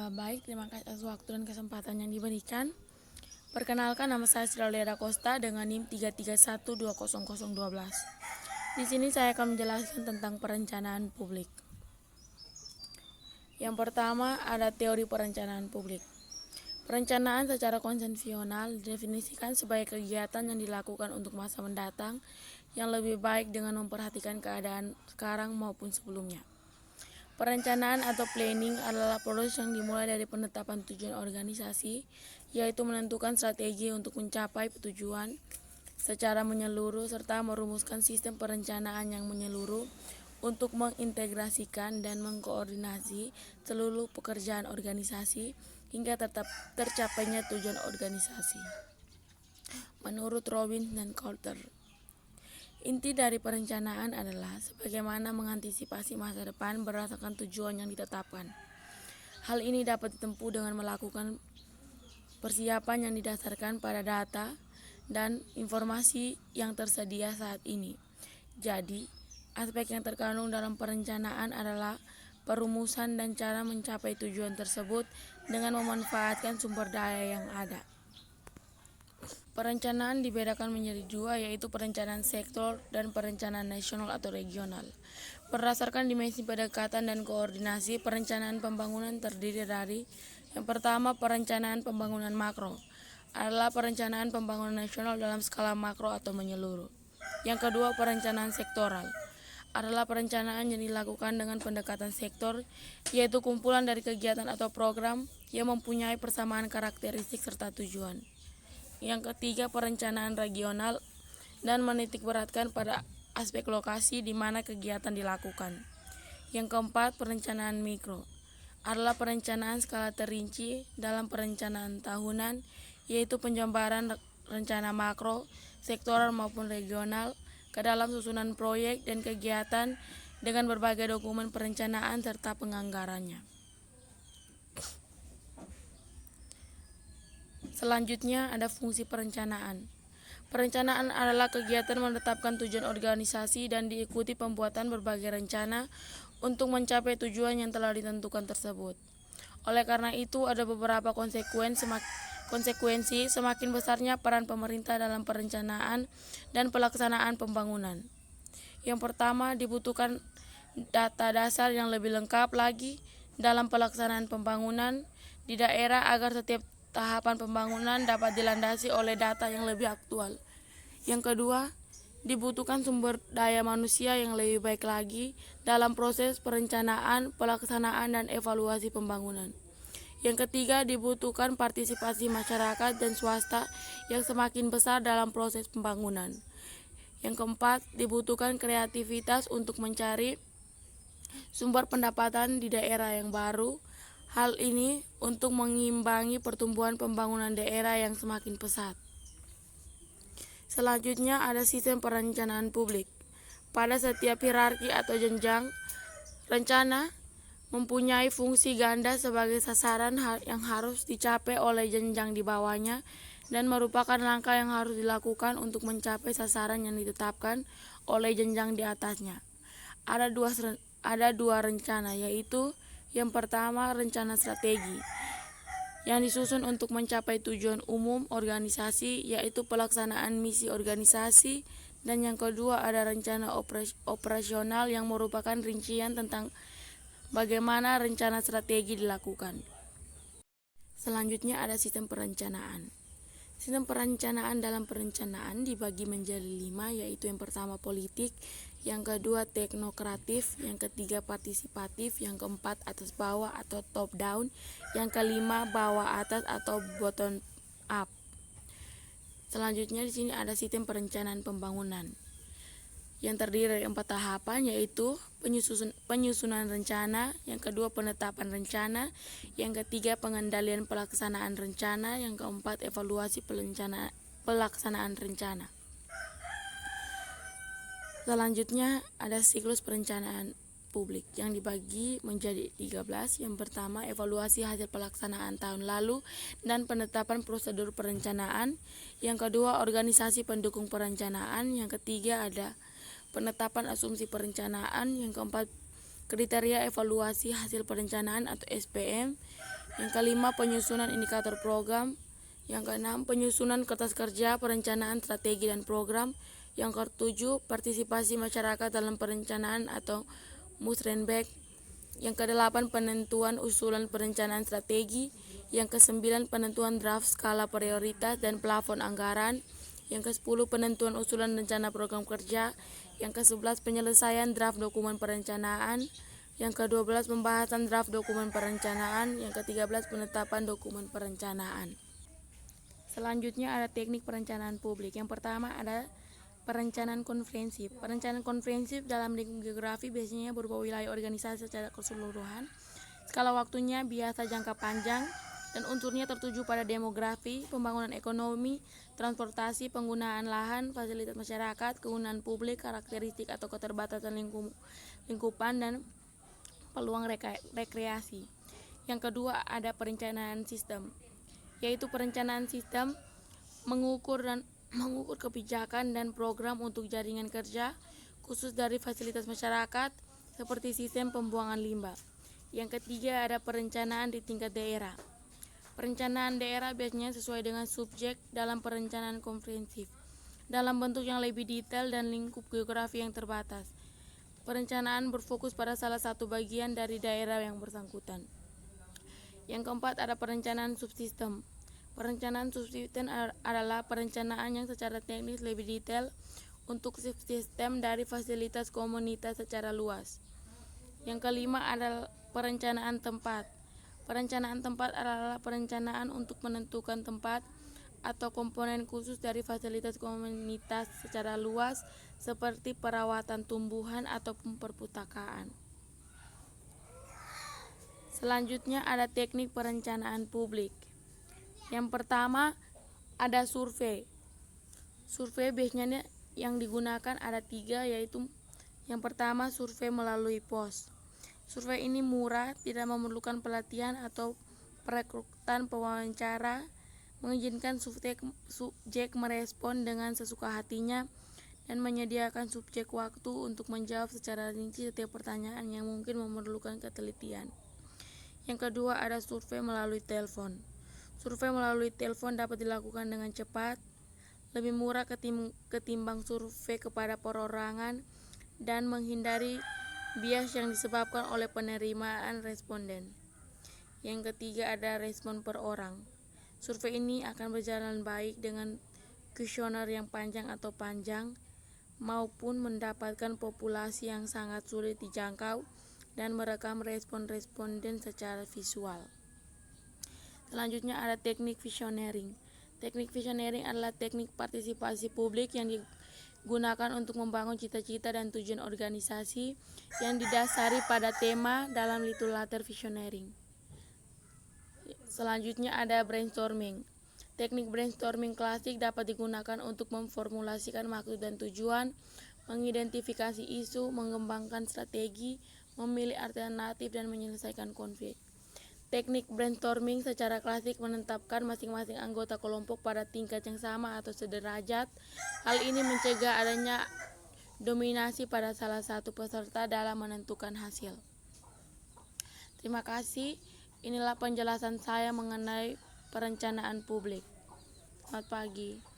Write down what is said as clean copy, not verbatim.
Baik, terima kasih atas waktu dan kesempatan yang diberikan. Perkenalkan, nama saya Siraulida Costa dengan NIM 331200012. Di sini saya akan menjelaskan tentang perencanaan publik. Yang pertama, ada teori perencanaan publik. Perencanaan secara konvensional didefinisikan sebagai kegiatan yang dilakukan untuk masa mendatang yang lebih baik dengan memperhatikan keadaan sekarang maupun sebelumnya. Perencanaan atau planning adalah proses yang dimulai dari penetapan tujuan organisasi, yaitu menentukan strategi untuk mencapai tujuan secara menyeluruh serta merumuskan sistem perencanaan yang menyeluruh untuk mengintegrasikan dan mengkoordinasi seluruh pekerjaan organisasi hingga tercapainya tujuan organisasi. Menurut Robin dan Coulter, inti dari perencanaan adalah sebagaimana mengantisipasi masa depan berdasarkan tujuan yang ditetapkan. Hal ini dapat ditempuh dengan melakukan persiapan yang didasarkan pada data dan informasi yang tersedia saat ini. Jadi, aspek yang terkandung dalam perencanaan adalah perumusan dan cara mencapai tujuan tersebut dengan memanfaatkan sumber daya yang ada. Perencanaan dibedakan menjadi dua, yaitu perencanaan sektor dan perencanaan nasional atau regional. Berdasarkan dimensi pendekatan dan koordinasi, perencanaan pembangunan terdiri dari: yang pertama, perencanaan pembangunan makro, adalah perencanaan pembangunan nasional dalam skala makro atau menyeluruh. Yang kedua, perencanaan sektoral, adalah perencanaan yang dilakukan dengan pendekatan sektor, yaitu kumpulan dari kegiatan atau program yang mempunyai persamaan karakteristik serta tujuan. Yang ketiga, perencanaan regional dan menitikberatkan pada aspek lokasi di mana kegiatan dilakukan. Yang keempat, perencanaan mikro, adalah perencanaan skala terinci dalam perencanaan tahunan, yaitu penjabaran rencana makro, sektoral maupun regional ke dalam susunan proyek dan kegiatan dengan berbagai dokumen perencanaan serta penganggarannya. Selanjutnya ada fungsi perencanaan. Perencanaan adalah kegiatan menetapkan tujuan organisasi dan diikuti pembuatan berbagai rencana untuk mencapai tujuan yang telah ditentukan tersebut. Oleh karena itu, ada beberapa konsekuensi semakin besarnya peran pemerintah dalam perencanaan dan pelaksanaan pembangunan. Yang pertama, dibutuhkan data dasar yang lebih lengkap lagi dalam pelaksanaan pembangunan di daerah agar setiap tahapan pembangunan dapat dilandasi oleh data yang lebih aktual. Yang kedua, dibutuhkan sumber daya manusia yang lebih baik lagi dalam proses perencanaan, pelaksanaan, dan evaluasi pembangunan. Yang ketiga, dibutuhkan partisipasi masyarakat dan swasta yang semakin besar dalam proses pembangunan. Yang keempat, dibutuhkan kreativitas untuk mencari sumber pendapatan di daerah yang baru. Hal ini untuk mengimbangi pertumbuhan pembangunan daerah yang semakin pesat. Selanjutnya ada sistem perencanaan publik. Pada setiap hierarki atau jenjang, rencana mempunyai fungsi ganda sebagai sasaran yang harus dicapai oleh jenjang di bawahnya dan merupakan langkah yang harus dilakukan untuk mencapai sasaran yang ditetapkan oleh jenjang di atasnya. Ada dua rencana, yaitu yang pertama, rencana strategi yang disusun untuk mencapai tujuan umum organisasi, yaitu pelaksanaan misi organisasi, dan yang kedua ada rencana operasional yang merupakan rincian tentang bagaimana rencana strategi dilakukan. Selanjutnya ada sistem perencanaan. Sistem perencanaan dalam perencanaan dibagi menjadi 5, yaitu yang pertama politik, yang kedua teknokratif, yang ketiga partisipatif, yang keempat atas bawah atau top down, yang kelima bawah atas atau bottom up. Selanjutnya di sini ada sistem perencanaan pembangunan yang terdiri dari 4 tahapan, yaitu penyusunan rencana, yang kedua penetapan rencana, yang ketiga pengendalian pelaksanaan rencana, yang keempat evaluasi pelaksanaan rencana. Selanjutnya ada siklus perencanaan publik yang dibagi menjadi 13. Yang pertama, evaluasi hasil pelaksanaan tahun lalu dan penetapan prosedur perencanaan. Yang kedua, organisasi pendukung perencanaan. Yang ketiga ada penetapan asumsi perencanaan. Yang keempat, kriteria evaluasi hasil perencanaan atau SPM. Yang kelima, penyusunan indikator program. Yang keenam, penyusunan kertas kerja, perencanaan strategi dan program. Yang ketujuh, partisipasi masyarakat dalam perencanaan atau Musrenbek. Yang kedelapan, penentuan usulan perencanaan strategi. Yang kesembilan, penentuan draft skala prioritas dan plafon anggaran. Yang ke-10, penentuan usulan rencana program kerja. Yang ke-11, penyelesaian draft dokumen perencanaan. Yang ke-12, pembahasan draft dokumen perencanaan. Yang ke-13, penetapan dokumen perencanaan. Selanjutnya ada teknik perencanaan publik. Yang pertama ada perencanaan konferensif. Perencanaan konferensif dalam lingkup geografi biasanya berupa wilayah organisasi secara keseluruhan. Skala waktunya biasa jangka panjang dan unsurnya tertuju pada demografi, pembangunan ekonomi, transportasi, penggunaan lahan, fasilitas masyarakat, kegunaan publik, karakteristik atau keterbatasan lingkupan, dan peluang rekreasi. Yang kedua ada perencanaan sistem, yaitu perencanaan sistem mengukur kebijakan dan program untuk jaringan kerja khusus dari fasilitas masyarakat seperti sistem pembuangan limbah. Yang ketiga ada perencanaan di tingkat daerah. Perencanaan daerah biasanya sesuai dengan subjek dalam perencanaan konferensif, dalam bentuk yang lebih detail dan lingkup geografi yang terbatas. Perencanaan berfokus pada salah satu bagian dari daerah yang bersangkutan. Yang keempat ada perencanaan subsistem. Perencanaan subsistem adalah perencanaan yang secara teknis lebih detail untuk subsistem dari fasilitas komunitas secara luas. Yang kelima adalah perencanaan tempat. Perencanaan tempat adalah perencanaan untuk menentukan tempat atau komponen khusus dari fasilitas komunitas secara luas seperti perawatan tumbuhan ataupun perpustakaan. Selanjutnya ada teknik perencanaan publik. Yang pertama ada survei. Survei biasanya yang digunakan ada 3, yaitu yang pertama survei melalui pos. Survei ini murah, tidak memerlukan pelatihan atau perekrutan pewawancara, mengizinkan subjek merespon dengan sesuka hatinya, dan menyediakan subjek waktu untuk menjawab secara rinci setiap pertanyaan yang mungkin memerlukan ketelitian. Yang kedua ada survei melalui telepon. Survei melalui telepon dapat dilakukan dengan cepat, lebih murah ketimbang survei kepada perorangan, dan menghindari bias yang disebabkan oleh penerimaan responden. Yang ketiga ada respon per orang. Survei ini akan berjalan baik dengan kuesioner yang panjang atau panjang, maupun mendapatkan populasi yang sangat sulit dijangkau dan merekam respon responden secara visual. Selanjutnya ada teknik visioneering. Teknik visioneering adalah teknik partisipasi publik yang digunakan untuk membangun cita-cita dan tujuan organisasi yang didasari pada tema dalam literatur visioneering. Selanjutnya ada brainstorming. Teknik brainstorming klasik dapat digunakan untuk memformulasikan maksud dan tujuan, mengidentifikasi isu, mengembangkan strategi, memilih alternatif, dan menyelesaikan konflik. Teknik brainstorming secara klasik menetapkan masing-masing anggota kelompok pada tingkat yang sama atau sederajat. Hal ini mencegah adanya dominasi pada salah satu peserta dalam menentukan hasil. Terima kasih. Inilah penjelasan saya mengenai perencanaan publik. Selamat pagi.